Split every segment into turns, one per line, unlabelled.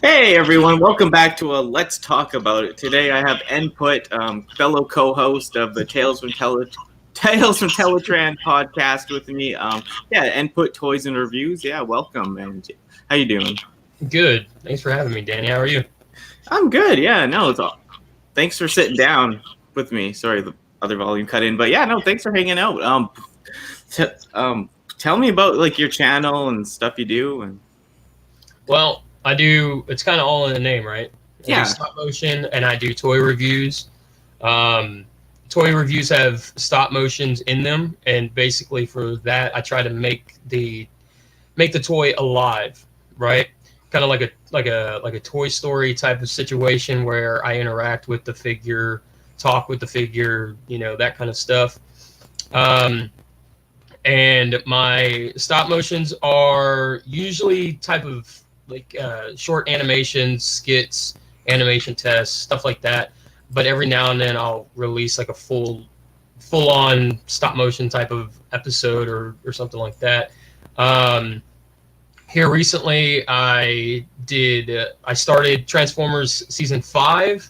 Hey everyone, welcome back to a Let's Talk About It. Today I have Input, fellow co-host of the Tales from Teletraan podcast with me. Input Toys and Reviews. Yeah, welcome. And how you doing?
Good. Thanks for having me, Danny. How are you?
I'm good. Yeah, no, thanks for sitting down with me. Sorry, the other volume cut in, but yeah, no, thanks for hanging out. Tell me about like your channel and stuff you do. And
Well, I do. It's kind of all in the name, right? I
yeah,
do stop motion and I do toy reviews. Toy reviews have stop motions in them, and basically for that, I try to make the toy alive, right? Kind of like a Toy Story type of situation where I interact with the figure, talk with the figure, that kind of stuff. Um, and my stop motions are usually type of short animations, skits, animation tests, stuff like that. But every now and then I'll release like a full on stop motion type of episode or something like that. Here recently I started Transformers season 5,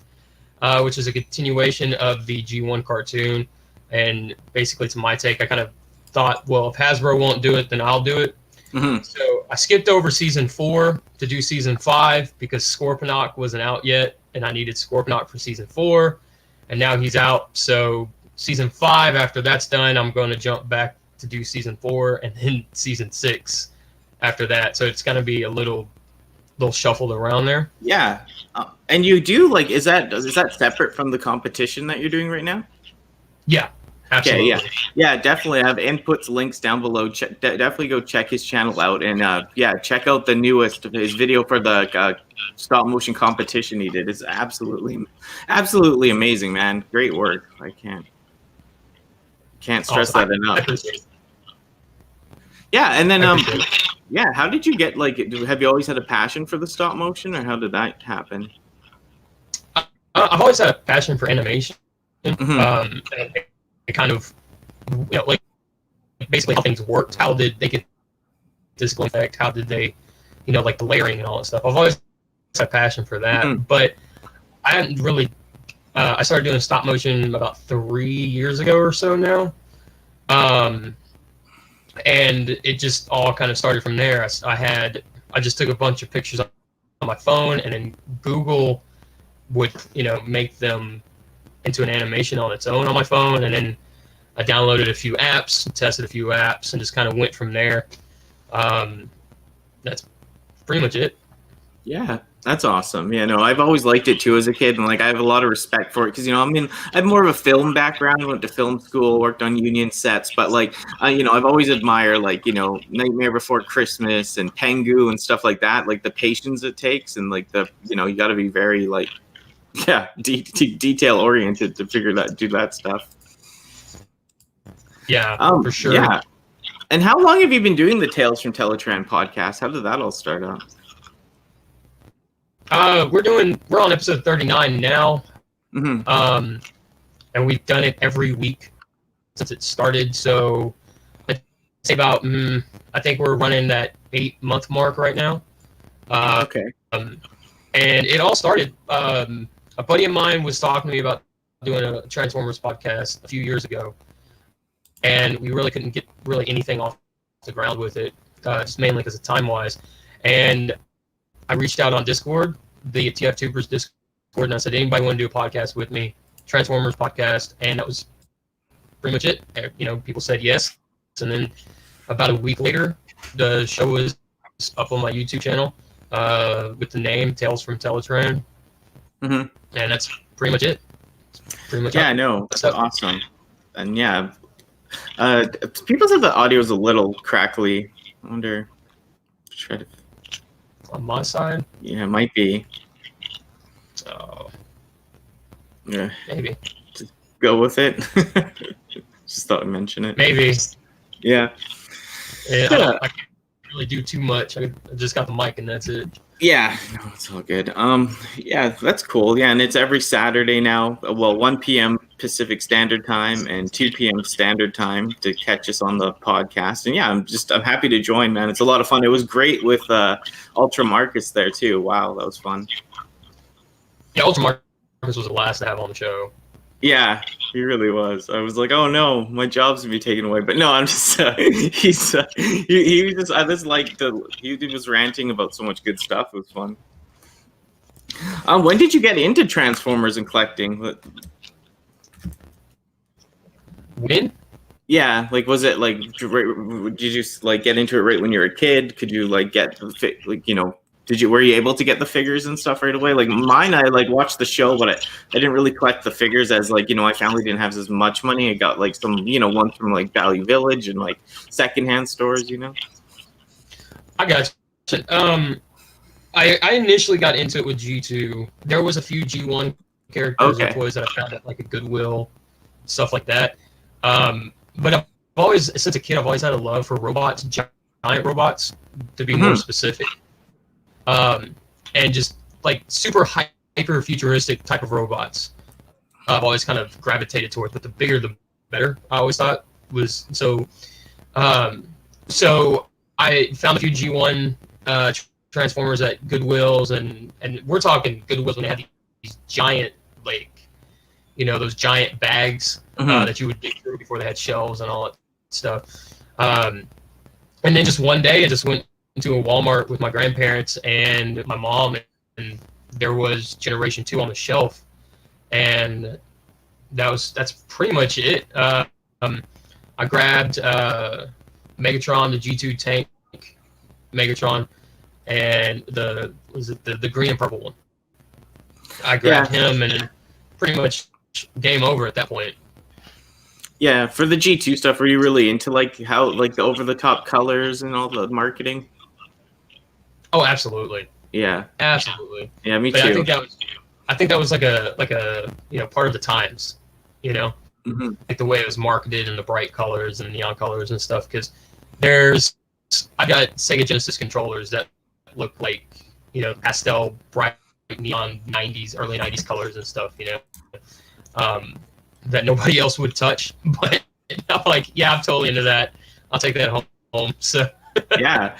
which is a continuation of the G1 cartoon, and basically it's my take. I kind of thought, well, if Hasbro won't do it, then I'll do it.
mm-hmm.
So I skipped over season 4 to do season 5 because Scorponok wasn't out yet, and I needed Scorponok for season 4, and now he's out. So season 5, after that's done, I'm going to jump back to do season 4 and then season 6 after that. So it's going to be a little shuffled around there.
Yeah, and you do like is that separate from the competition that you're doing right now?
Yeah, absolutely.
Okay, yeah, definitely. I have Input's links down below. Definitely go check his channel out, and check out the newest his video for the stop motion competition he did. It's absolutely amazing, man. Great work. I can't stress that enough. Yeah, and then how did you get have you always had a passion for the stop motion, or how did that happen?
I've always had a passion for animation.
Mm-hmm.
It kind of, like basically how things worked. How did they get this effect? How did they, like the layering and all that stuff. I've always had a passion for that, but I hadn't really. I started doing stop motion about 3 years ago or so now, and it just all kind of started from there. I just took a bunch of pictures on my phone, and then Google would make them into an animation on its own on my phone, and then I downloaded a few apps, tested a few apps, and just kind of went from there. That's pretty much it.
Yeah, that's awesome. Yeah, no, I've always liked it too as a kid, and like I have a lot of respect for it because I have more of a film background. Went to film school, worked on union sets, but I've always admired Nightmare Before Christmas and Pengu and stuff like that. Like the patience it takes, and you got to be very detail oriented to do that stuff.
Yeah, for sure.
Yeah. And how long have you been doing the Tales from Teletraan podcast? How did that all start out?
We're on episode 39 now.
Mm-hmm.
And we've done it every week since it started. So I'd say about I think we're running that 8-month mark right now.
Okay.
And it all started. A buddy of mine was talking to me about doing a Transformers podcast a few years ago, and we really couldn't get anything off the ground with it, just mainly because of time-wise. And I reached out on Discord, the TF Tubers Discord, and I said, anybody want to do a podcast with me, Transformers podcast? And that was pretty much it. People said yes. And then about a week later, the show was up on my YouTube channel with the name Tales from Teletraan.
Mm-hmm.
And that's pretty much it.
That's awesome. And people said the audio is a little crackly. I wonder. Try to.
On my side?
Yeah, it might be.
Oh.
Yeah.
Maybe.
Just go with it. Just thought I'd mention it.
Maybe.
Yeah.
I can't really do too much. I just got the mic and that's it.
Yeah, no, it's all good. Yeah, that's cool. Yeah, and it's every Saturday now. Well, 1 p.m. Pacific Standard Time and 2 p.m. Standard Time to catch us on the podcast. And yeah, I'm happy to join, man. It's a lot of fun. It was great with Ultra Marcus there too. Wow, that was fun.
Yeah, Ultra Marcus was the last to have on the show.
Yeah, he really was. I was like, oh no, my job's gonna be taken away. But no, I'm just he was ranting about so much good stuff. It was fun. When did you get into Transformers and collecting?
When?
Yeah, like was it like did you like get into it right when you were a kid? Could you like get were you able to get the figures and stuff right away? Like mine, I like watched the show, but I didn't really collect the figures as like, my family didn't have as much money. I got like some, ones from like Value Village and like secondhand stores,
I got you. I initially got into it with G2. There was a few G1 characters and toys that I found at like a Goodwill, stuff like that. But I've always, since a kid, I've always had a love for robots, giant robots, to be more specific. And just like super hyper futuristic type of robots. I've always kind of gravitated towards, but the bigger the better. I always thought was so. So I found a few G1 Transformers at Goodwills, and we're talking Goodwills when they had these giant those giant bags that you would dig through before they had shelves and all that stuff. And then just one day, I just went into a Walmart with my grandparents and my mom, and there was Generation 2 on the shelf, and that's pretty much it. I grabbed Megatron, the G2 tank, Megatron, and the green and purple one. I grabbed him, and then pretty much game over at that point.
Yeah, for the G2 stuff, were you really into like how like the over the top colors and all the marketing?
Oh, absolutely.
Yeah.
Absolutely.
Yeah, me
but
too.
I think that was like a part of the times, like the way it was marketed and the bright colors and neon colors and stuff. Because I got Sega Genesis controllers that look like pastel bright neon early 90s colors and stuff, that nobody else would touch. But I'm like, yeah, I'm totally into that. I'll take that home. So
yeah.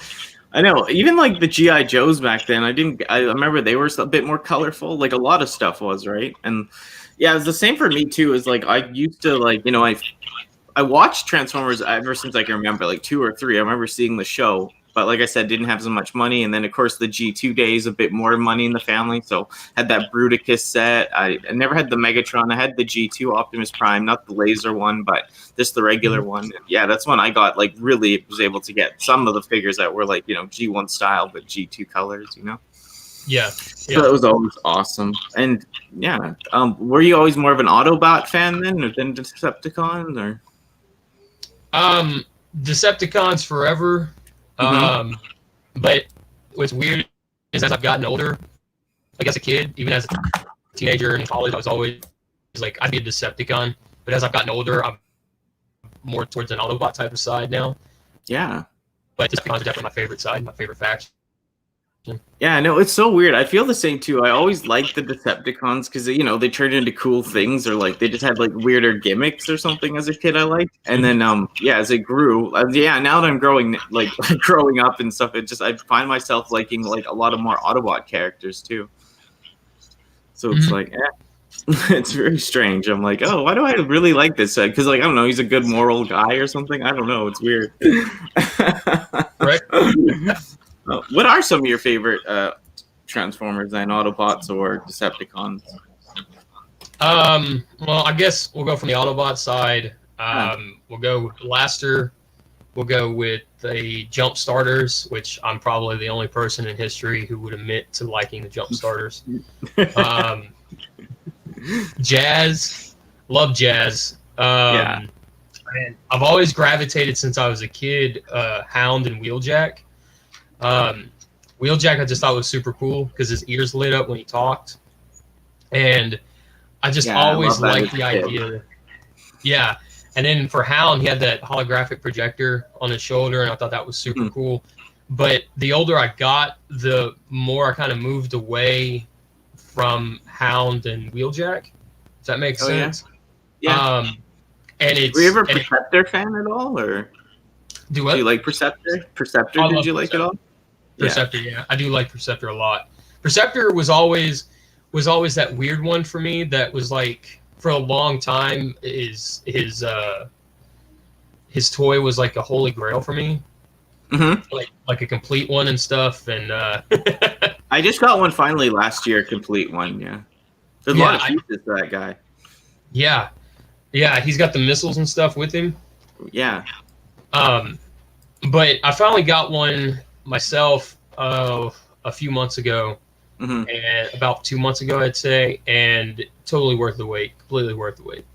I know. Even like the G.I. Joes back then, I remember they were a bit more colorful. Like a lot of stuff was, right? And yeah, it was the same for me too. Is like I used to like, I watched Transformers ever since I can remember, like 2 or 3. I remember seeing the show, but like I said, didn't have so much money. And then of course the G2 days, a bit more money in the family. So had that Bruticus set. I never had the Megatron. I had the G2 Optimus Prime, not the laser one, but just the regular one. And yeah, that's when I got like really was able to get some of the figures that were like, G1 style, but G2 colors,
Yeah.
So that was always awesome. And yeah, were you always more of an Autobot fan then, or than Decepticons, or?
Decepticons forever. But what's weird is as I've gotten older, like as a kid, even as a teenager and in college, I was always like, I'd be a Decepticon. But as I've gotten older, I'm more towards an Autobot type of side now.
Yeah.
But Decepticons are definitely my favorite side, my favorite faction.
Yeah, no, it's so weird. I feel the same too. I always liked the Decepticons because they turned into cool things, or like they just had like weirder gimmicks or something as a kid. I liked, and then as it grew, now that I'm growing up and stuff, I find myself liking like a lot of more Autobot characters too. So it's like, it's very strange. I'm like, oh, why do I really like this? Because like I don't know, he's a good moral guy or something. I don't know. It's weird.
Right.
What are some of your favorite Transformers and Autobots or Decepticons?
Well, I guess we'll go from the Autobot side. We'll go with Blaster. We'll go with the Jump Starters, which I'm probably the only person in history who would admit to liking the Jump Starters. Jazz. Love Jazz. And I've always gravitated since I was a kid, Hound and Wheeljack. Wheeljack I just thought was super cool because his ears lit up when he talked, and I just always liked the idea. Yeah, and then for Hound, he had that holographic projector on his shoulder, and I thought that was super cool. But the older I got, the more I kind of moved away from Hound and Wheeljack. Does that make sense?
Yeah.
And it's.
Were you ever a Perceptor fan at all, or
Do what?
do you like Perceptor? Perceptor, did you like it all?
Perceptor, yeah, I do like Perceptor a lot. Perceptor was always that weird one for me. That was like for a long time his toy was like a holy grail for me.
Mm-hmm.
Like a complete one and stuff. And
I just got one finally last year, a complete one. Yeah, there's a lot of pieces to that guy.
Yeah, he's got the missiles and stuff with him.
Yeah.
But I finally got one myself a few months ago,
mm-hmm.
and about 2 months ago, I'd say, and totally worth the wait. Completely worth the wait.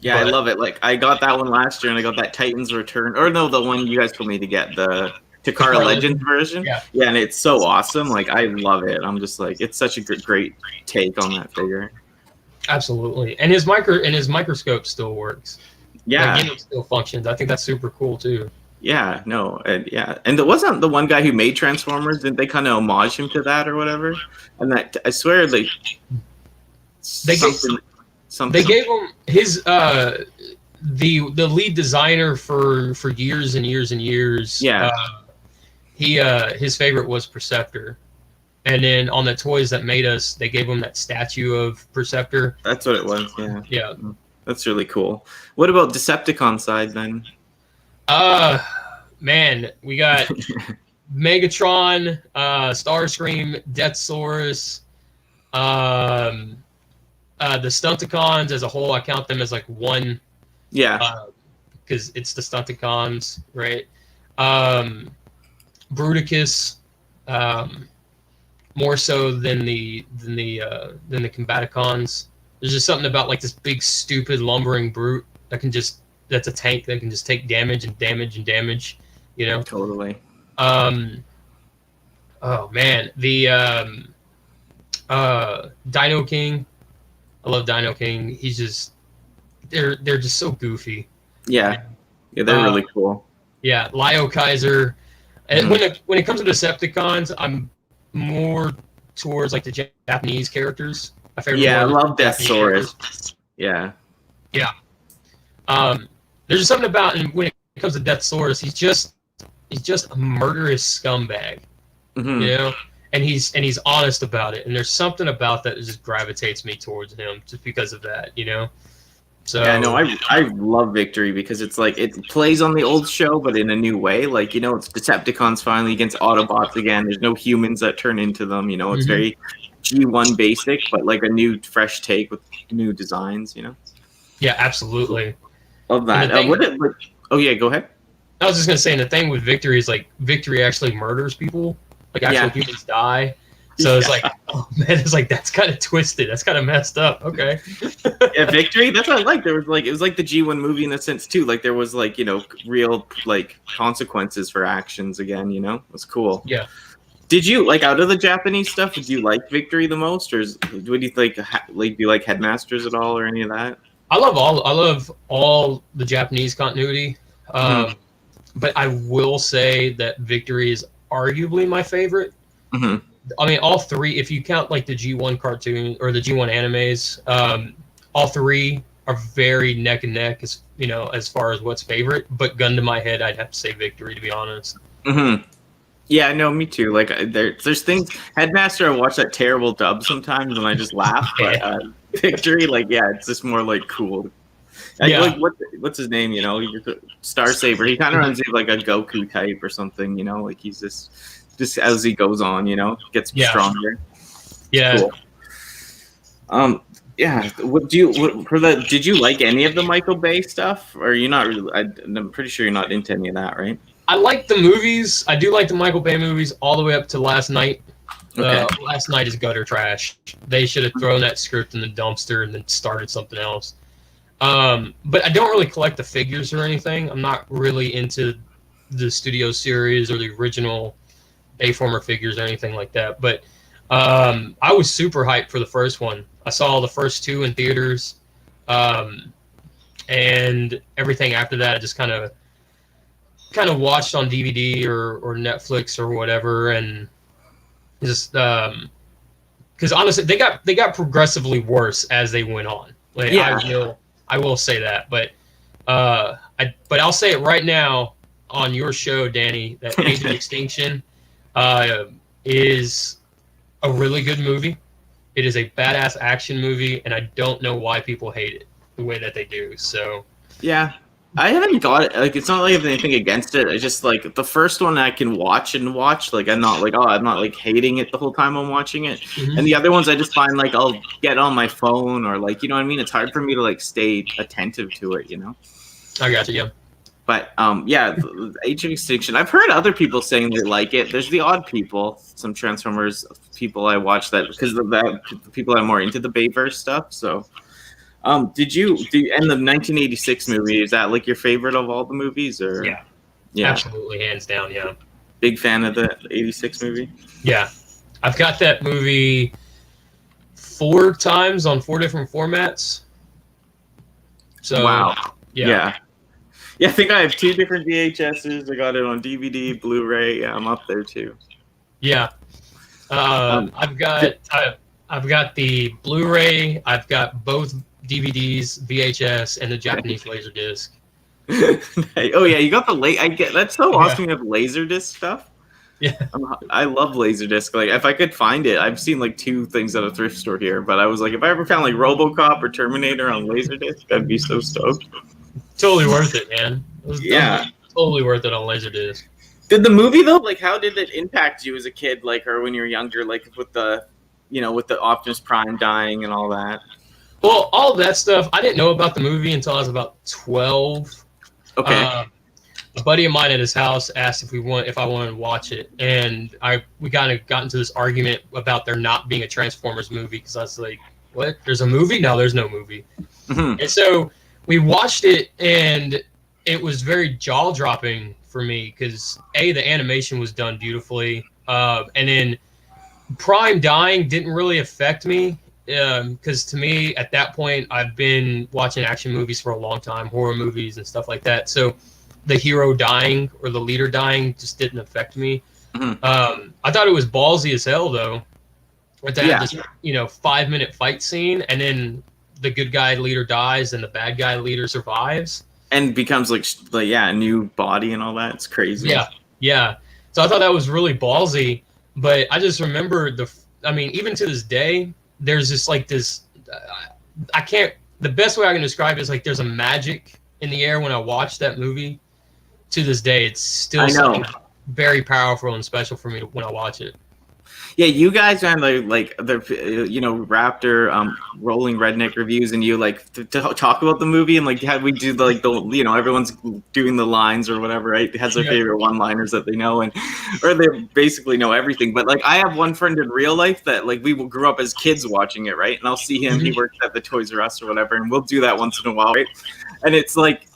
Yeah, I love it. Like, I got that one last year, and I got that Titans Return, or no, the one you guys told me to get, the Takara Legends version.
Yeah,
and it's so awesome. Like, I love it. I'm just like, it's such a great take on that figure.
Absolutely, and his microscope still works.
Yeah,
like, it still functions. I think that's super cool too.
Yeah, no, and there wasn't the one guy who made Transformers. Didn't they kind of homage him to that or whatever? And that, I swear, they
gave him his the lead designer for years and years and years.
Yeah,
his favorite was Perceptor, and then on the toys that made us, they gave him that statue of Perceptor.
That's what it was. Yeah,
yeah,
that's really cool. What about Decepticon side then?
Man, we got Megatron, Starscream, Deathsaurus, the Stunticons as a whole. I count them as like one.
Yeah.
Because it's the Stunticons, right? Bruticus, more so than the Combaticons. There's just something about like this big, stupid, lumbering brute that's a tank that can just take damage and damage and damage, you know?
Totally.
Oh man, the Dino King. I love Dino King. He's just they're just so goofy.
Yeah, they're really cool.
Yeah, Lio Kaiser. And when it comes to Decepticons, I'm more towards like the Japanese characters.
I love Deathsaurus. Yeah.
There's just something about, and when it comes to Deathsaurus, he's just a murderous scumbag, you know, and he's honest about it, and there's something about that just gravitates me towards him just because of that, you know. So
yeah, no, I love Victory because it's like it plays on the old show, but in a new way. Like, you know, it's Decepticons finally against Autobots again. There's no humans that turn into them. You know, it's very G1 basic, but like a new, fresh take with new designs. You know.
Yeah, absolutely.
Love that. Oh yeah, go ahead.
I was just gonna say, and the thing with Victory is like Victory actually murders people. Like actual humans die. So it's like, oh man, it's like that's kind of twisted. That's kind of messed up. Okay.
Yeah, Victory. That's what I like. There was like, it was like the G1 movie in a sense too. Like there was like, you know, real like consequences for actions again. You know, it was cool.
Yeah.
Did you like, out of the Japanese stuff? Did you like Victory the most, or what do you think? Like, do you like Headmasters at all, or any of that?
I love all the Japanese continuity. But I will say that Victory is arguably my favorite. I mean, all three, if you count like the G1 cartoon or the G1 animes, all three are very neck and neck, as you know, as far as what's favorite. But gun to my head, I'd have to say Victory, to be honest.
Yeah, no, me too. Like there's things. Headmaster, I watch that terrible dub sometimes and I just laugh. But Victory, like, yeah, it's just more like cool. Like what's his name? You know, Star Saber. He kind of runs like a Goku type or something. You know, like he's just as he goes on, you know, gets stronger.
Yeah.
Cool. Yeah. Did you like any of the Michael Bay stuff? Or are you not really? I'm pretty sure you're not into any of that, right?
I like the movies. I do like the Michael Bay movies all the way up to Last Night.
Okay.
Last Night is gutter trash. They should have thrown that script in the dumpster and then started something else. But I don't really collect the figures or anything. I'm not really into the studio series or the original Bayformer figures or anything like that. But I was super hyped for the first one. I saw the first two in theaters, and everything after that just kind of kind of watched on DVD or Netflix or whatever, and just because honestly, they got progressively worse as they went on. Like,
Yeah.
I will say that, but I'll say it right now on your show, Danny, that Age of Extinction is a really good movie. It is a badass action movie, and I don't know why people hate it the way that they do. So
Yeah. I haven't got it. Like, it's not like I have anything against it. It's just like the first one I can watch. Like, I'm not like hating it the whole time I'm watching it. And the other ones I just find like I'll get on my phone or like, you know what I mean? It's hard for me to like stay attentive to it, you know?
I got you. Yeah.
But yeah, the Age of Extinction. I've heard other people saying they like it. There's the odd people, some Transformers people I watch that because of that. The people are more into the Bayverse stuff. So, did you and the 1986 movie? Is that like your favorite of all the movies, or?
Yeah, absolutely, hands down. Yeah,
big fan of the 86 movie.
Yeah, I've got that movie 4 times on 4 different formats. So
wow. Yeah. I think I have 2 different VHSs. I got it on DVD, Blu-ray. Yeah, I'm up there too.
Yeah, I've got the Blu-ray. I've got both DVDs, VHS, and the Japanese Laserdisc.
Oh yeah, you got the I get that's so awesome. You have Laserdisc stuff.
Yeah,
I love Laserdisc. Like, if I could find it, I've seen like 2 things at a thrift store here. But I was like, if I ever found like RoboCop or Terminator on Laserdisc, I'd be so stoked.
Totally worth it, man.
Yeah,
totally worth it on Laserdisc.
Did the movie though, like, how did it impact you as a kid, like, or when you were younger, like with the, with the Optimus Prime dying and all that?
Well, all that stuff, I didn't know about the movie until I was about 12.
Okay.
A buddy of mine at his house asked if I wanted to watch it, and we kind of got into this argument about there not being a Transformers movie, because I was like, "What? There's a movie? No, there's no movie." Mm-hmm. And so we watched it, and it was very jaw-dropping for me because the animation was done beautifully, and then Prime dying didn't really affect me. Because to me, at that point, I've been watching action movies for a long time, horror movies and stuff like that. So the hero dying or the leader dying just didn't affect me. Mm-hmm. I thought it was ballsy as hell, though. But to have this, 5-minute fight scene, and then the good guy leader dies and the bad guy leader survives
and becomes like a new body and all that. It's crazy.
Yeah. So I thought that was really ballsy. But I just remember even to this day, there's just like this, the best way I can describe it is like there's a magic in the air when I watch that movie. To this day, it's still something very powerful and special for me when I watch it. Yeah,
you guys are like the Raptor rolling redneck reviews, and you like to talk about the movie, and like have we do the everyone's doing the lines or whatever, right? It has their favorite one-liners that they know, or they basically know everything. But like I have one friend in real life that like we grew up as kids watching it, right? And I'll see him, he works at the Toys R Us or whatever, and we'll do that once in a while, right? And it's like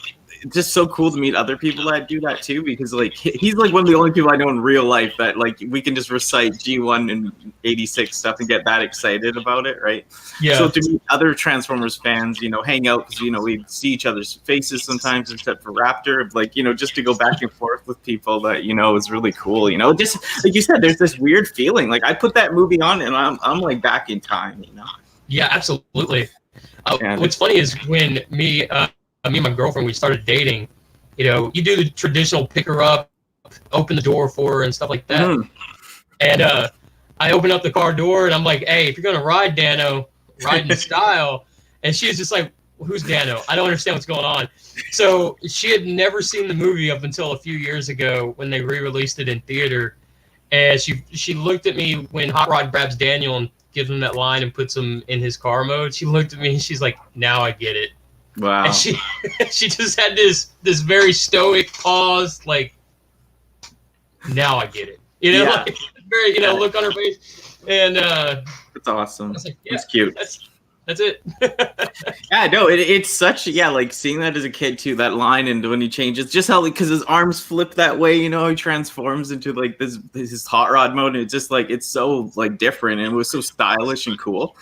just so cool to meet other people that do that too, because like he's like one of the only people I know in real life that like we can just recite G1 and 86 stuff and get that excited about it, right? Yeah. So to meet other Transformers fans, hang out, because we see each other's faces sometimes, except for Raptor, like just to go back and forth with people that is really cool. Just like you said, there's this weird feeling. Like I put that movie on and I'm like back in time.
Yeah, absolutely. What's funny is when me and my girlfriend, we started dating, you do the traditional pick her up, open the door for her and stuff like that. Mm. And I open up the car door and I'm like, hey, if you're going to ride, Dano, ride in style. And she was just like, who's Dano? I don't understand what's going on. So she had never seen the movie up until a few years ago when they re-released it in theater. And she looked at me when Hot Rod grabs Daniel and gives him that line and puts him in his car mode. She looked at me and she's like, now I get it.
Wow.
And she just had this very stoic pause, like, now I get it. Like, very, look on her face. And
it's awesome. Like, it's cute.
That's it.
Yeah, no, it's such, like seeing that as a kid too, that line, and when he changes, just how, because his arms flip that way, he transforms into like his hot rod mode, and it's just like, it's so like different, and it was so stylish and cool.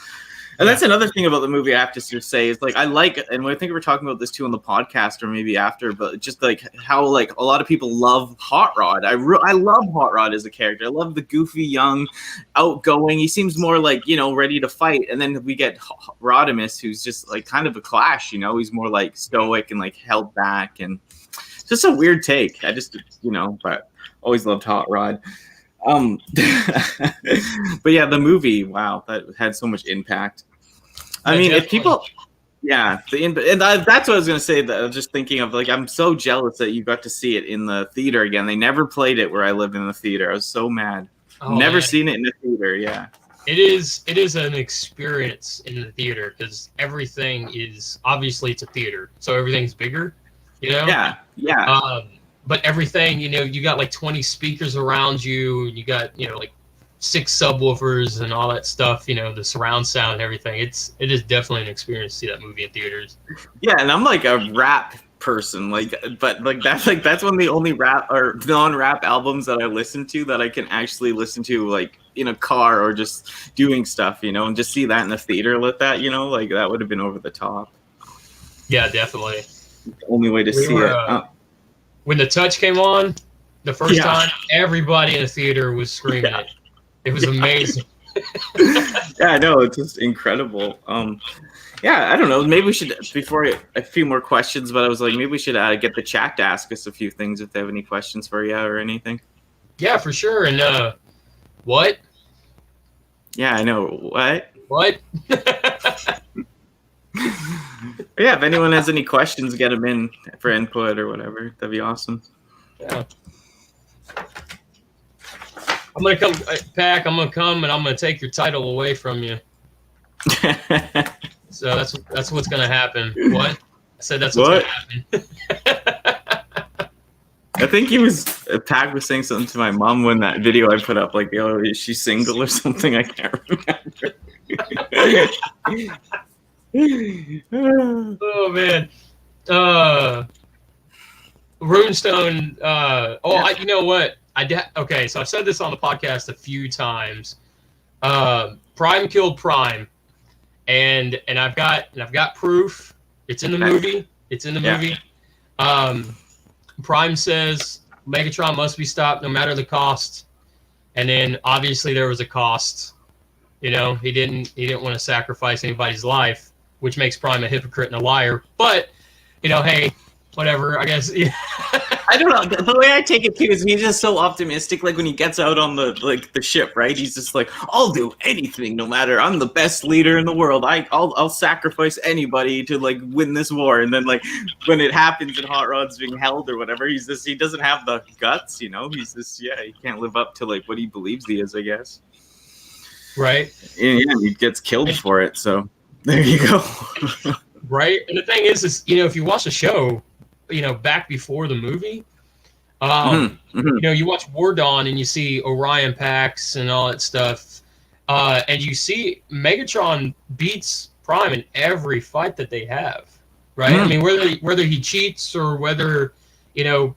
And that's another thing about the movie I have to say is like I like, and I think we were talking about this too on the podcast or maybe after, but just like how like a lot of people love Hot Rod. I love Hot Rod as a character. I love the goofy, young, outgoing. He seems more like, you know, ready to fight. And then we get Rodimus, who's just like kind of a clash. You know, he's more like stoic and like held back, and it's just a weird take. I just, you know, but always loved Hot Rod. But yeah, the movie, wow, that had so much impact. I mean, if people, that's what I was gonna say. That I was just thinking of, like, I'm so jealous that you got to see it in the theater again. They never played it where I lived in the theater. I was so mad. Never seen it in the theater. Yeah,
it is an experience in the theater because everything is obviously it's a theater, so everything's bigger. You know.
Yeah.
But everything, you know, you got like 20 speakers around you, and you got, you know, like 6 subwoofers and all that stuff, you know, the surround sound and everything. It is definitely an experience to see that movie in theaters.
Yeah, and I'm like a rap person, but that's one of the only rap or non-rap albums that I listen to that I can actually listen to like in a car or just doing stuff, you know, and just see that in the theater with that, you know, like that would have been over the top.
Yeah, definitely.
The only way to see it.
When The Touch came on the first time, everybody in the theater was screaming it. It was amazing.
Yeah, I know. It's just incredible. Yeah, I don't know. Maybe we should, a few more questions, but I was like, maybe we should get the chat to ask us a few things if they have any questions for you or anything.
Yeah, for sure. And what?
Yeah, I know. What? Yeah, if anyone has any questions, get them in for input or whatever. That'd be awesome.
Yeah. I'm gonna come, Pac. I'm gonna come and I'm gonna take your title away from you. So that's what's gonna happen. What? I said that's what's gonna happen.
I think Pac was saying something to my mom when that video I put up, like, oh, is she single or something? I can't remember.
Oh man, Runestone. You know what? Okay, so I've said this on the podcast a few times. Prime killed Prime, and I've got proof. It's in the movie. Movie. Prime says Megatron must be stopped no matter the cost, and then obviously there was a cost. You know, he didn't want to sacrifice anybody's life, which makes Prime a hypocrite and a liar. But, you know, hey, whatever, I guess. Yeah.
I don't know. The way I take it, too, is he's just so optimistic. Like, when he gets out on the ship, right? He's just like, I'll do anything, no matter. I'm the best leader in the world. I'll sacrifice anybody to, like, win this war. And then, like, when it happens and Hot Rod's being held or whatever, he doesn't have the guts, you know? He's just, he can't live up to, like, what he believes he is, I guess.
Right.
Yeah, he gets killed for it, so... There you go.
Right. And the thing is, you know, if you watch the show, you know, back before the movie, you know, you watch War Dawn and you see Orion Pax and all that stuff. And you see Megatron beats Prime in every fight that they have. Right. I mean, whether he cheats or whether, you know,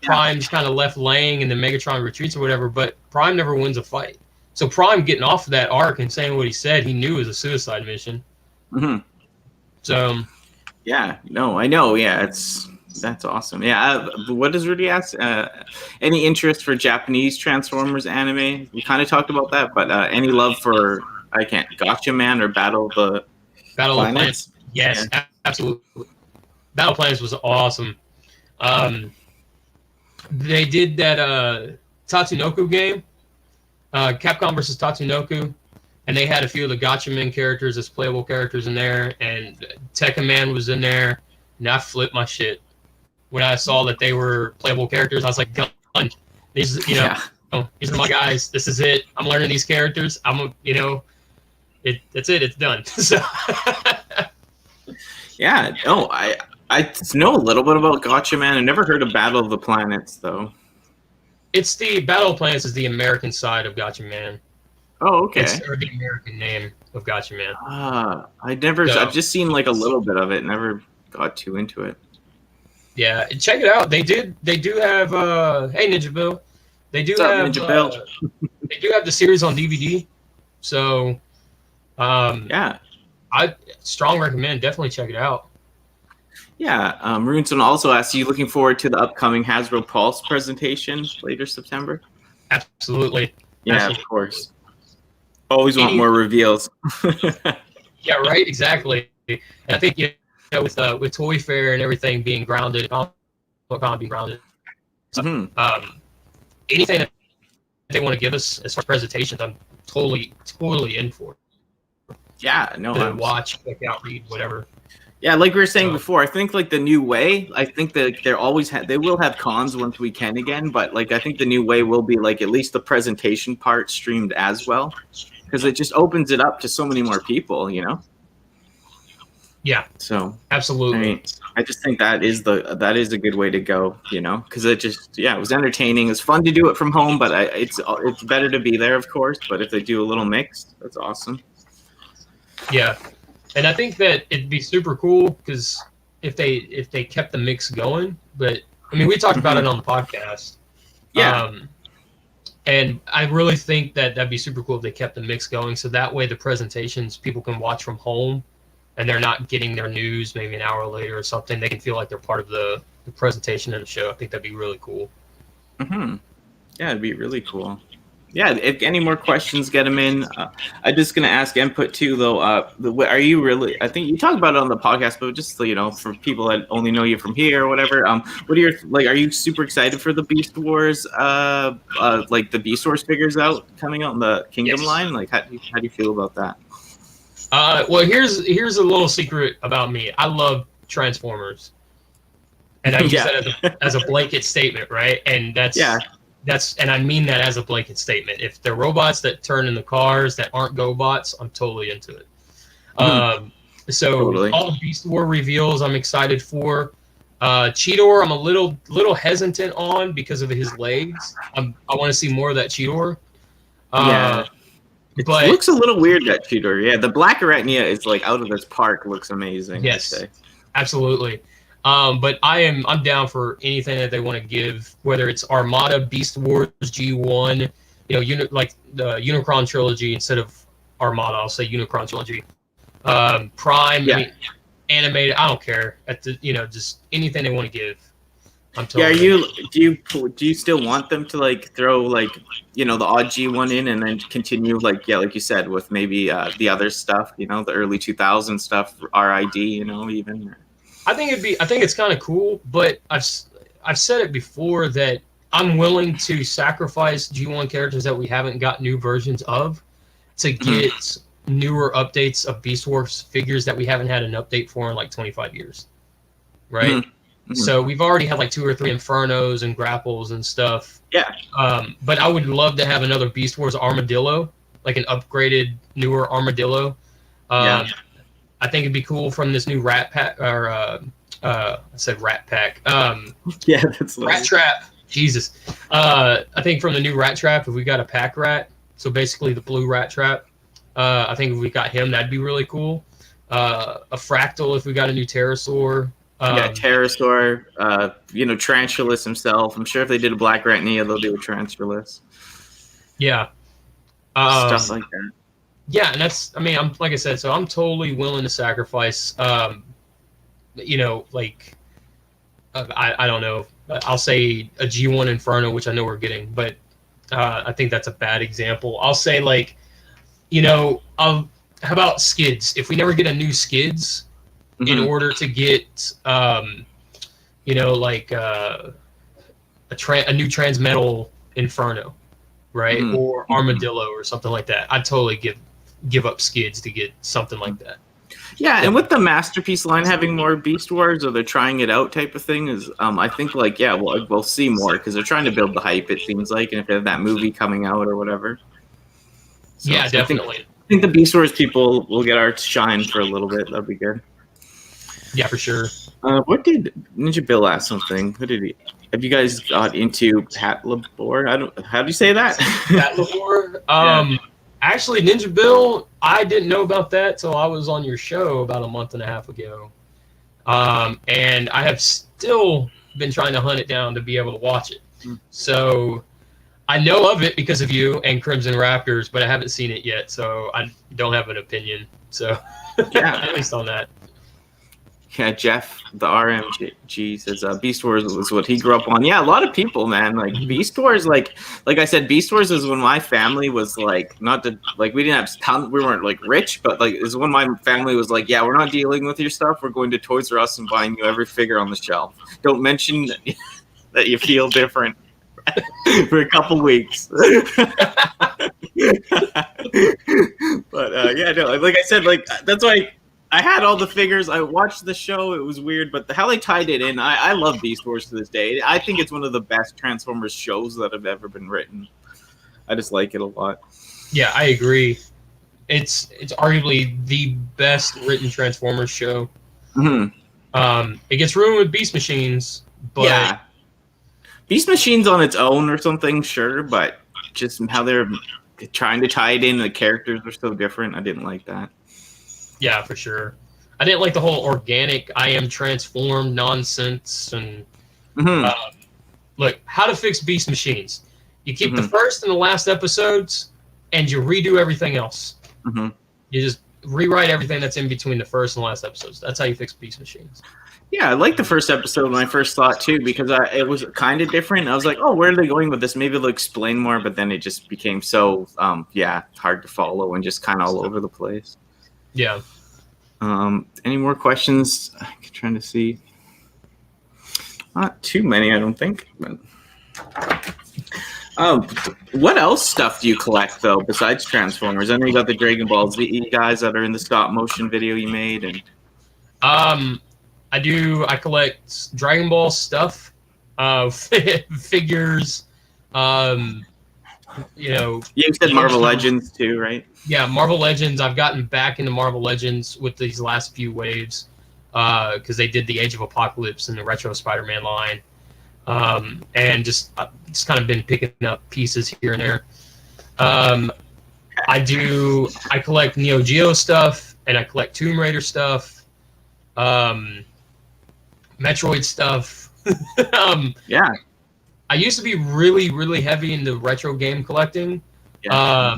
Prime's kind of left laying and then Megatron retreats or whatever, but Prime never wins a fight. So Prime getting off of that arc and saying what he said, he knew it was a suicide mission. So,
yeah, no, I know. Yeah, that's awesome. Yeah, what does Rudy ask? Any interest for Japanese Transformers anime? We kind of talked about that, but any love for Gotcha Man or Battle of the Planets?
Yes, yeah. Absolutely. Battle Planets was awesome. They did that Tatsunoko game, Capcom versus Tatsunoko. And they had a few of the Gotcha-Man characters as playable characters in there, and Tekka Man was in there, and I flipped my shit. When I saw that they were playable characters, I was like, done. These are my guys. This is it. I'm learning these characters. That's it. It's done. So.
Yeah, no, I know a little bit about Gotcha Man. I never heard of Battle of the Planets, though.
It's the Battle of Planets is the American side of Gotcha Man.
Oh, okay.
It's the American name of Gotcha Man.
I've just seen like a little bit of it. Never got too into it.
Yeah, check it out. They do have hey Ninja Bill. They do have
Ninja Bill.
They do have the series on DVD. So
yeah.
I strong recommend. Definitely check it out.
Yeah, Runestone also asks, you looking forward to the upcoming Hasbro Pulse presentation later September?
Absolutely.
Yeah,
Absolutely.
of course. Always want more reveals.
Yeah, right. Exactly. And I think with Toy Fair and everything being grounded, Comic-Con being grounded, anything that they want to give us as far as presentations, I'm totally in for.
Yeah, no,
To watch, check out, read, whatever.
Yeah, like we were saying before, I think like the new way, I think that they will have cons once we can again, but like I think the new way will be like at least the presentation part streamed as well, because it just opens it up to so many more people, you know.
Yeah.
So
absolutely.
I mean, I just think that is a good way to go, you know, because it was entertaining. It's fun to do it from home, but it's better to be there, of course. But if they do a little mix, that's awesome.
Yeah. And I think that it'd be super cool because if they kept the mix going, but I mean, we talked about it on the podcast.
Yeah.
And I really think that that'd be super cool if they kept the mix going. So that way the presentations people can watch from home and they're not getting their news maybe an hour later or something. They can feel like they're part of the presentation and the show. I think that'd be really cool.
Yeah, it'd be really cool. Yeah, if any more questions, get them in. I'm just gonna ask input too, though. Are you really? I think you talked about it on the podcast, but just for people that only know you from here or whatever. What are your Are you super excited for the Beast Wars? Like the Beast Wars figures coming out in the Kingdom line. Like, how do you feel about that?
Well, here's a little secret about me. I love Transformers, and I use that as a blanket statement, right? And and I mean that as a blanket statement. If they're robots that turn into cars that aren't GoBots, I'm totally into it. So all the Beast War reveals, I'm excited for. Cheetor, I'm a little hesitant on because of his legs. I want to see more of that Cheetor.
It looks a little weird, that Cheetor. Yeah, the black Arachnia is like out of this park. Looks amazing.
Yes, absolutely. But I'm down for anything that they want to give, whether it's Armada, Beast Wars, G1, like the Unicron trilogy instead of Armada. I'll say Unicron trilogy. Prime, I mean, animated. I don't care. Just anything they want to give. I'm totally.
Do you still want them to like throw the odd G1 in and then continue like you said with maybe the other stuff, the early 2000 stuff, RID, even.
I think it's kind of cool, but I've said it before that I'm willing to sacrifice G1 characters that we haven't got new versions of to get newer updates of Beast Wars figures that we haven't had an update for in like 25 years. Right? So we've already had like 2 or 3 Infernos and Grapples and stuff. Yeah. But I would love to have another Beast Wars Armadillo, like an upgraded, newer Armadillo. I think it'd be cool from this new Rat Pack, or I said Rat Pack.
That's
Rat Trap. Jesus. I think from the new Rat Trap, if we got a Pack Rat, so basically the blue Rat Trap, I think if we got him, that'd be really cool. A Fractal if we got a new Pterosaur.
Pterosaur. Tarantulas himself. I'm sure if they did a Black Arachnia, they'll do a Tarantulas.
Yeah.
Stuff like that.
Yeah, and I'm like I said, so I'm totally willing to sacrifice. I don't know. I'll say a G1 Inferno, which I know we're getting, but I think that's a bad example. I'll say how about Skids? If we never get a new Skids, in order to get, a new Transmetal Inferno, right, or Armadillo or something like that, I'd totally give up Skids to get something like that.
Yeah, and with the Masterpiece line having more Beast Wars, or they're trying it out type of thing, is I think we'll see more because they're trying to build the hype. It seems like, and if they have that movie coming out or whatever. So,
definitely.
I think the Beast Wars people will get our shine for a little bit. That'd be good.
Yeah, for sure.
What did Ninja Bill ask something? What did he? Have you guys got into Pat Labor? How do you say that?
Pat Labor. Actually, Ninja Bill, I didn't know about that till I was on your show about a month and a half ago. And I have still been trying to hunt it down to be able to watch it. So I know of it because of you and Crimson Raptors, but I haven't seen it yet, so I don't have an opinion. So
Yeah.
at least on that.
Yeah, Jeff, the RMG says Beast Wars was what he grew up on. Yeah, a lot of people, man. Like Beast Wars, like I said, Beast Wars is when my family was like, not to like we didn't have we weren't like rich, but like is when my family was like, yeah, we're not dealing with your stuff. We're going to Toys R Us and buying you every figure on the shelf. Don't mention that you feel different for a couple weeks. But yeah, no, like I said, like that's why. I had all the figures. I watched the show. It was weird, but how they tied it in, I love Beast Wars to this day. I think it's one of the best Transformers shows that have ever been written. I just like it a lot.
Yeah, I agree. It's arguably the best written Transformers show.
Mm-hmm.
It gets ruined with Beast Machines, but
yeah, Beast Machines on its own or something, sure, but just how they're trying to tie it in, the characters are so different. I didn't like that.
Yeah, for sure. I didn't like the whole organic I am transformed nonsense. And look, how to fix Beast Machines. You keep the first and the last episodes, and you redo everything else. You just rewrite everything that's in between the first and last episodes. That's how you fix Beast Machines.
Yeah, I liked the first episode when I first saw it too, because it was kind of different. I was like, oh, where are they going with this? Maybe they'll explain more, but then it just became so, hard to follow and just kind of all over the place.
Yeah.
Any more questions? I'm trying to see. Not too many, I don't think. But what else stuff do you collect though besides Transformers? I know you got the Dragon Ball Z guys that are in the stop motion video you made, and
I collect Dragon Ball stuff, figures. You
said Marvel Legends too, right?
Yeah, Marvel Legends. I've gotten back into Marvel Legends with these last few waves because they did the Age of Apocalypse and the Retro Spider-Man line, and just kind of been picking up pieces here and there. I collect Neo Geo stuff, and I collect Tomb Raider stuff, Metroid stuff.
Yeah.
I used to be really, really heavy into retro game collecting. Yeah.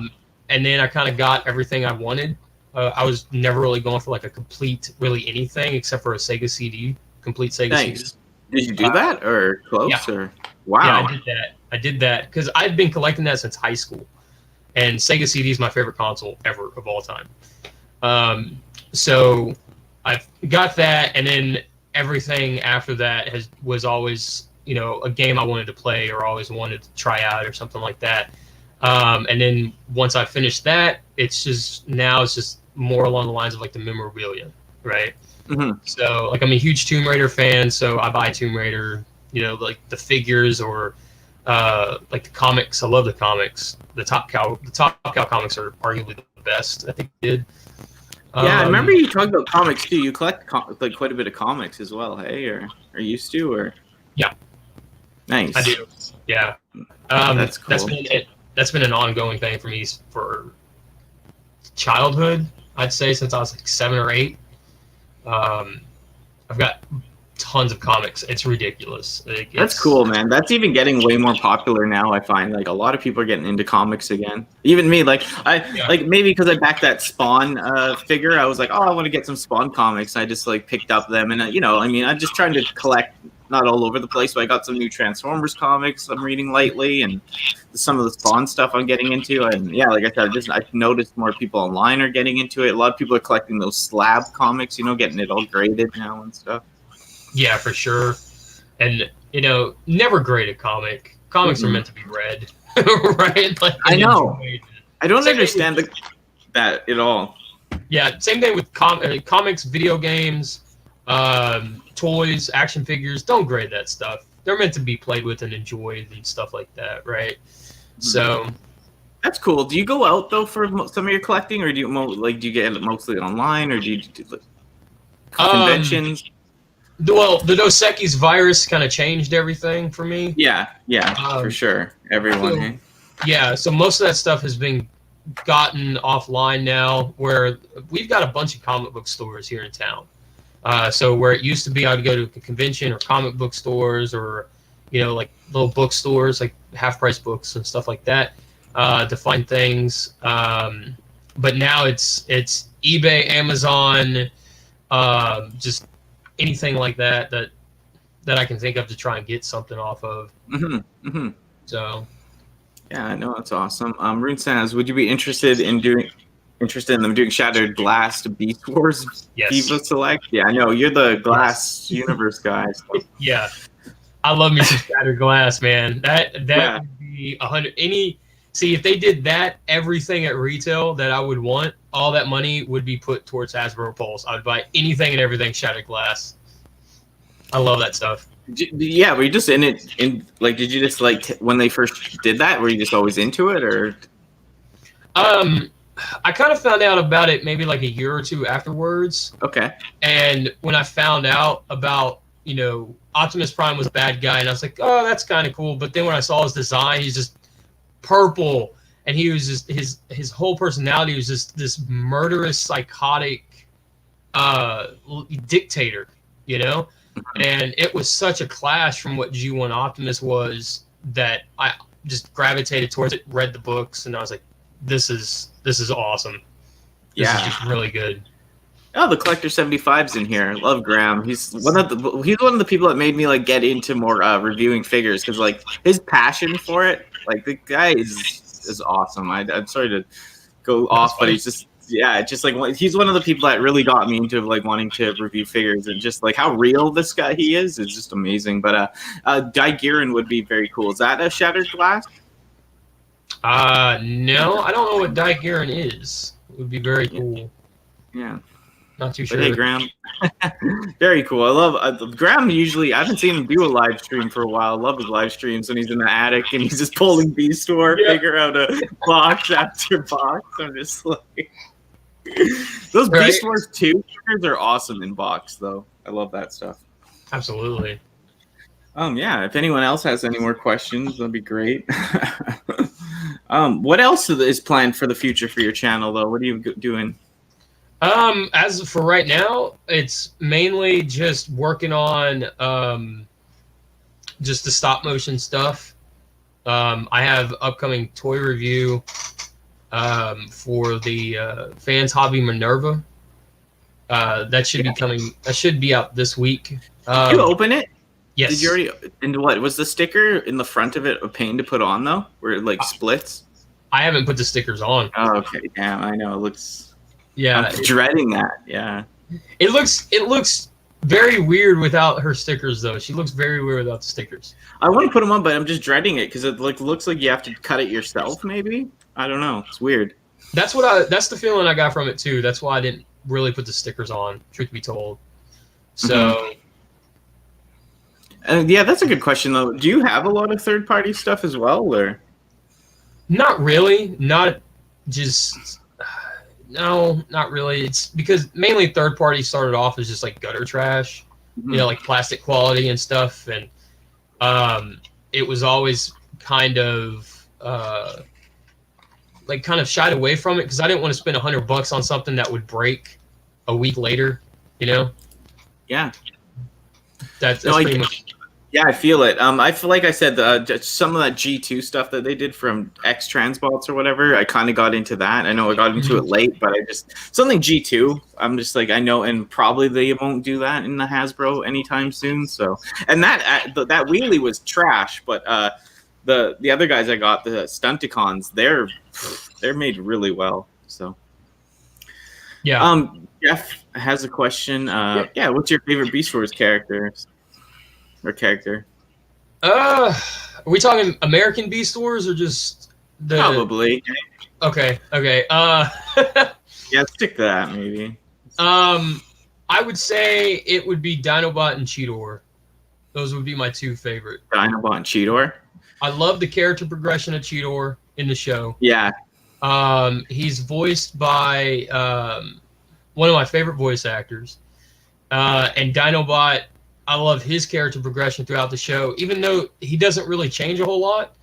And then I kind of got everything I wanted. I was never really going for like a complete, really anything except for a Sega CD, complete Sega CD.
Did you do that or close?
Yeah.
Or wow.
Yeah, I did that because I've been collecting that since high school, and Sega CD is my favorite console ever of all time. So I've got that, and then everything after that was always a game I wanted to play or always wanted to try out or something like that. And then once I finished that, it's just more along the lines of like the memorabilia, right? So like I'm a huge Tomb Raider fan, so I buy Tomb Raider, like the figures or like the comics. I love the comics. The Top Cow comics are arguably the best I think they did.
Yeah, I remember you talked about comics too. You collect like quite a bit of comics as well, hey? Or used to, or
yeah.
Nice.
I do. Yeah.
That's cool.
That's been an ongoing thing for me for childhood, I'd say, since I was like 7 or 8. I've got tons of comics. It's ridiculous.
That's cool, man. That's even getting way more popular now. I find like a lot of people are getting into comics again. Even me, like maybe because I backed that Spawn figure, I was like, oh, I want to get some Spawn comics. I just like picked up them, and I'm just trying to collect. Not all over the place, but I got some new Transformers comics I'm reading lately, and some of the Spawn stuff I'm getting into. And yeah, like I said, I've noticed more people online are getting into it. A lot of people are collecting those slab comics, getting it all graded now and stuff.
Yeah, for sure. And never grade a comic. Comics are meant to be read, right? Like,
I know. I don't understand that at all.
Yeah, same thing with comics, video games. Toys, action figures, don't grade that stuff. They're meant to be played with and enjoyed and stuff like that, right? So
that's cool. Do you go out though for some of your collecting, or do you get it mostly online, or do you do conventions?
Well, the Dos Equis virus kind of changed everything for me.
Yeah, for sure. Everyone.
Yeah, so most of that stuff has been gotten offline now, where we've got a bunch of comic book stores here in town. So where it used to be, I would go to a convention or comic book stores or, like little bookstores, like half-price books and stuff like that, to find things. But now it's eBay, Amazon, just anything like that I can think of to try and get something off of. So,
yeah, no, that's awesome. Rune says, would you be interested in them doing Shattered Glass to Beast Wars
yes.
Viva Select? Yeah, I know you're the Glass Universe guy. So.
Yeah, I love me some Shattered Glass, man. That would be 100. See, if they did that, everything at retail that I would want, all that money would be put towards Hasbro Pulse. I would buy anything and everything Shattered Glass. I love that stuff.
Yeah, were you just in it? Did you just when they first did that? Were you just always into it, or?
I kind of found out about it maybe like a year or two afterwards.
Okay.
And when I found out about, Optimus Prime was a bad guy, and I was like, oh, that's kind of cool. But then when I saw his design, he's just purple, and he was just his whole personality was just this murderous, psychotic dictator, And it was such a clash from what G1 Optimus was that I just gravitated towards it, read the books, and I was like, this is awesome. This is just really good.
Oh, the Collector 75's in here. Love Graham. He's one of the people that made me get into more reviewing figures, because his passion for it, the guy is awesome. I'm sorry to go off, but he's just he's one of the people that really got me into wanting to review figures, and just how real this guy he is just amazing. But Daigirin would be very cool. Is that a Shattered Glass?
No, I don't know what Daigirin is. It would be very cool.
Yeah.
Not too sure.
But hey, Graham. Very cool. I love Graham. Usually, I haven't seen him do a live stream for a while. I love his live streams when he's in the attic and he's just pulling Beast Wars, figure out a box after box. I'm just those Beast Wars 2 figures are awesome in box, though. I love that stuff.
Absolutely.
Yeah. If anyone else has any more questions, that'd be great. What else is planned for the future for your channel, though? What are you doing?
As for right now, it's mainly just working on just the stop motion stuff. I have upcoming toy review for the Fans Hobby Minerva. That should be coming. That should be out this week.
Did you open it?
Yes.
Did you already? And what was the sticker in the front of it a pain to put on though, where it splits?
I haven't put the stickers on.
Oh, okay. Damn, I know it looks.
Yeah,
I'm dreading that. Yeah.
It looks very weird without her stickers, though. She looks very weird without the stickers.
I want to put them on, but I'm just dreading it because it looks like you have to cut it yourself. Maybe I don't know. It's weird.
That's the feeling I got from it too. That's why I didn't really put the stickers on. Truth be told. So.
Yeah, that's a good question though. Do you have a lot of third-party stuff as well, or?
Not really. Not just. No, not really. It's because mainly third party started off as just gutter trash, plastic quality and stuff, and it was always kind of shied away from it because I didn't want to spend $100 on something that would break a week later.
Yeah.
That's pretty much.
Yeah, I feel it. I feel like I said some of that G2 stuff that they did from X Transbots or whatever. I kind of got into that. I know I got into it late, but something G2. I'm just I know, and probably they won't do that in the Hasbro anytime soon. So, and that wheelie was trash, but the other guys I got, the Stunticons, they're made really well. So,
yeah.
Jeff has a question. Yeah, what's your favorite Beast Wars character?
Are we talking American Beast Wars or just the?
Probably.
Okay.
Yeah, stick to that maybe.
I would say it would be Dinobot and Cheetor. Those would be my two favorite.
Dinobot and Cheetor.
I love the character progression of Cheetor in the show.
Yeah.
He's voiced by one of my favorite voice actors, and Dinobot. I love his character progression throughout the show, even though he doesn't really change a whole lot.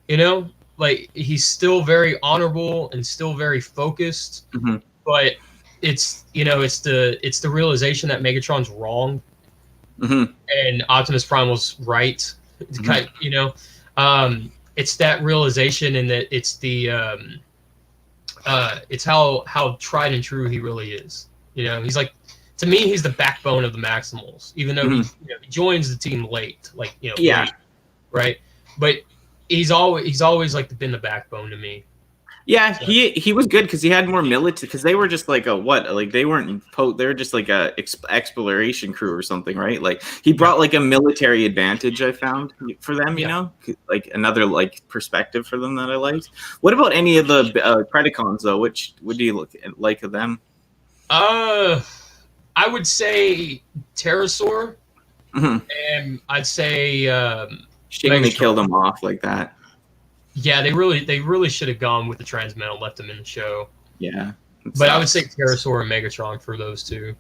He's still very honorable and still very focused. Mm-hmm. But it's the realization that Megatron's wrong, and Optimus Prime was right. It's it's that realization, and that it's the it's how tried and true he really is. You know, he's like, to me, he's the backbone of the Maximals, even though he joins the team late, like, late, right? But he's always like been the backbone to me.
Yeah, so. He was good because he had more military, because they were just like they weren't they were just like a exploration crew or something, right? Like he brought like a military advantage, I found, for them, you know, like another like perspective for them that I liked. What about any of the Predacons though? What do you like of them?
I would say Pterosaur, and I'd say
shame they killed him off like that.
Yeah, they really should have gone with the Transmetal, left him in the show.
Yeah.
But I would say Pterosaur and Megatron for those two.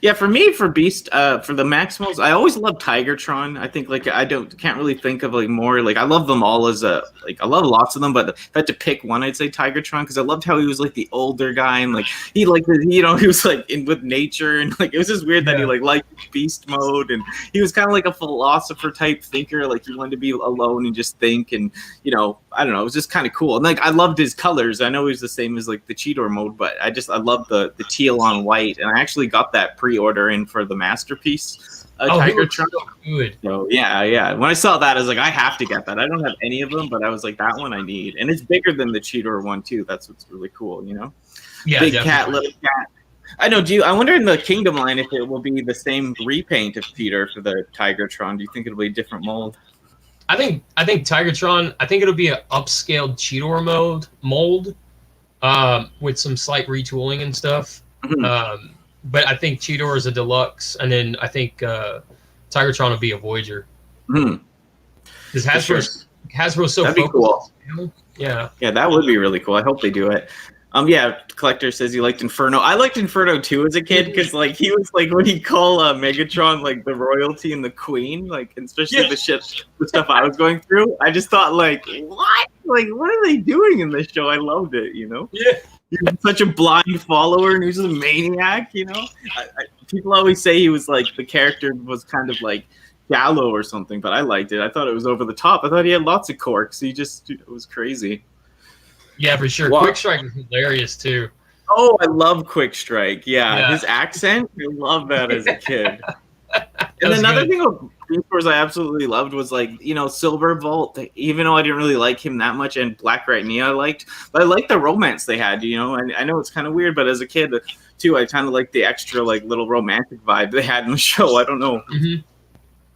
Yeah, for me, for Beast, for the Maximals, I always loved Tigertron. I think like can't really think of like more, like I love them all as I love lots of them, but if I had to pick one, I'd say Tigertron, because I loved how he was like the older guy, and like he like he was like in with nature, and like it was just weird that he liked Beast mode, and he was kind of like a philosopher type thinker, like he wanted to be alone and just think, and I don't know, it was just kind of cool, and like I loved his colors. I know he was the same as like the Cheetor mode, but I love the teal on white, and I actually got that pre-order in for the Masterpiece Tigertron. So yeah. When I saw that, I was like, I have to get that. I don't have any of them, but I was like, that one I need, and it's bigger than the Cheetor one too. That's what's really cool, Yeah, big cat, little cat. I know. I wonder in the Kingdom line if it will be the same repaint of Peter for the Tigertron? Do you think it'll be a different mold?
I think Tigertron. I think it'll be an upscaled Cheetor mold. With some slight retooling and stuff. But I think Cheetor is a deluxe, and then I think Tigertron will be a Voyager. Because Hasbro's so
That'd
focused.
Be cool.
Yeah,
that would be really cool. I hope they do it. Collector says he liked Inferno. I liked Inferno too as a kid, because like he was like when he called Megatron like the royalty and the queen, like, and especially the stuff I was going through. I just thought like, what are they doing in this show? I loved it,
Yeah.
He was such a blind follower, and he was a maniac, people always say he was like, the character was kind of like shallow or something, but I liked it. I thought it was over the top. I thought he had lots of quirks. It was crazy. Yeah,
for sure. Wow. Quick Strike is hilarious too.
Oh, I love Quick Strike. Yeah. His accent, I love that as a kid. And another thing of Beast Wars I absolutely loved was like, Silver Bolt, even though I didn't really like him that much, and Black Right Knee I liked, but I liked the romance they had, and I know it's kind of weird, but as a kid too, I kind of liked the extra like little romantic vibe they had in the show. I don't know.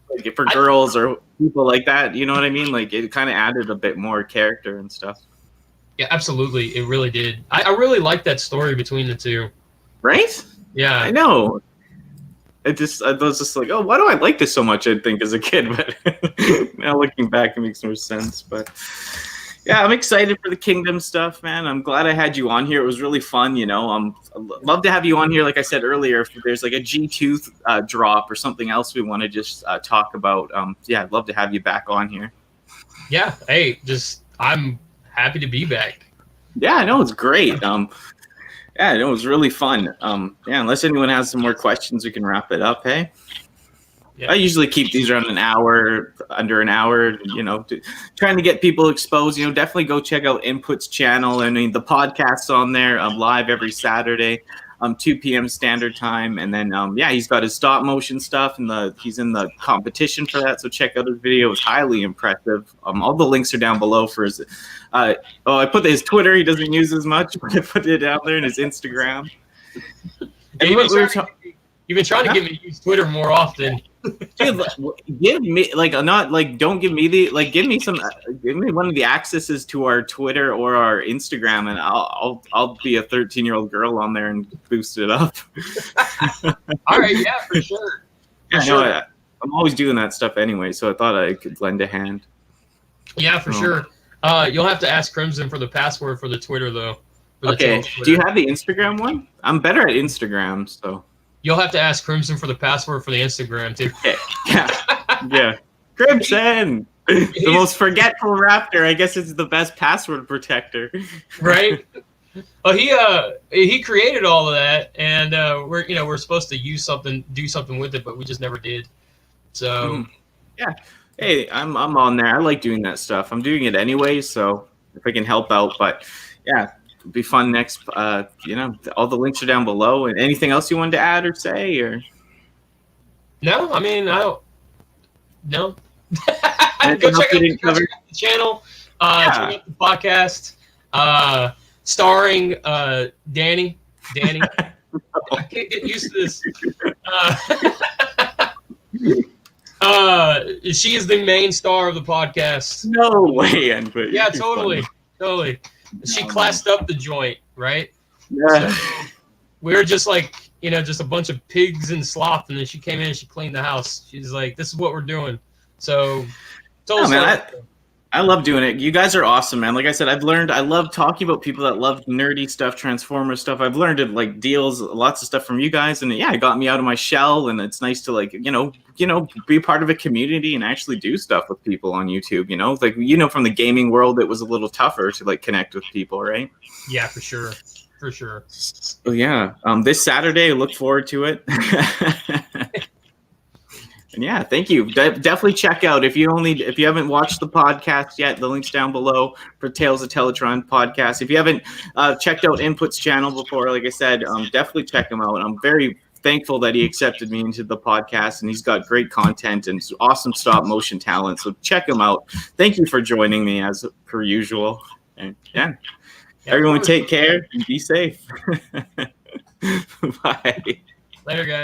Like for girls or people like that, you know what I mean? Like it kind of added a bit more character and stuff.
Yeah, absolutely. It really did. I really liked that story between the two.
Right?
Yeah.
I know. I was just like, oh, why do I like this so much, I think, as a kid? But now looking back, it makes more sense. But yeah, I'm excited for the Kingdom stuff, man. I'm glad I had you on here. It was really fun, I'd love to have you on here, like I said earlier, if there's like a G2 drop or something else we want to just talk about. I'd love to have you back on here.
Yeah. Hey, I'm happy to be back.
Yeah, I know, it's great. Yeah, it was really fun. Unless anyone has some more questions, we can wrap it up, hey? Yeah. I usually keep these around an hour, under an hour, trying to get people exposed. Definitely go check out Input's channel. I mean, the podcast's on there. I'm live every Saturday, 2 p.m. Standard Time. And then, he's got his stop motion stuff, and he's in the competition for that. So check out his video. It's highly impressive. All the links are down below for his. I put his Twitter. He doesn't use as much, but I put it out there in his Instagram. And
you've been trying to get me to use Twitter more often.
Dude, give me don't give me give me one of the accesses to our Twitter or our Instagram, and I'll be a 13-year-old girl on there and boost it up.
All right, yeah, for sure.
I'm always doing that stuff anyway, so I thought I could lend a hand.
Yeah, for sure. You'll have to ask Crimson for the password for the Twitter though.
Okay. Do you have the Instagram one? I'm better at Instagram, so.
You'll have to ask Crimson for the password for the Instagram too.
Okay. Yeah. Crimson, the most forgetful raptor. I guess it's the best password protector.
Right. Well, he created all of that, and we're supposed to do something with it, but we just never did. So.
Yeah. Hey, I'm on there. I like doing that stuff. I'm doing it anyway, so if I can help out. But yeah, be fun next. All the links are down below. And anything else you wanted to add or say, or?
No, I mean, I don't. No. Go
Anything else
check
we
out
didn't cover?
the channel. Check out the podcast. Starring Danny. I can't get used to this. She is the main star of the podcast.
No way, Andrew.
Yeah, totally. She classed up the joint, right?
Yeah.
So we were just like, just a bunch of pigs and sloth, and then she came in and she cleaned the house. She's like, "This is what we're doing." So,
I love doing it. You guys are awesome, man. Like I said, I love talking about people that love nerdy stuff, Transformer stuff. I've learned it like deals, lots of stuff from you guys. And yeah, it got me out of my shell. And it's nice to like, be part of a community and actually do stuff with people on YouTube, like, from the gaming world, it was a little tougher to like connect with people, right?
Yeah, for sure.
So yeah, this Saturday, I look forward to it. And yeah, thank you. Definitely check out if you haven't watched the podcast yet. The link's down below for Tales of Teletraan Podcast. If you haven't checked out Input's channel before, like I said, definitely check him out. I'm very thankful that he accepted me into the podcast, and he's got great content and awesome stop motion talent. So check him out. Thank you for joining me as per usual. And yeah, everyone take care and be safe. Bye.
Later, guys.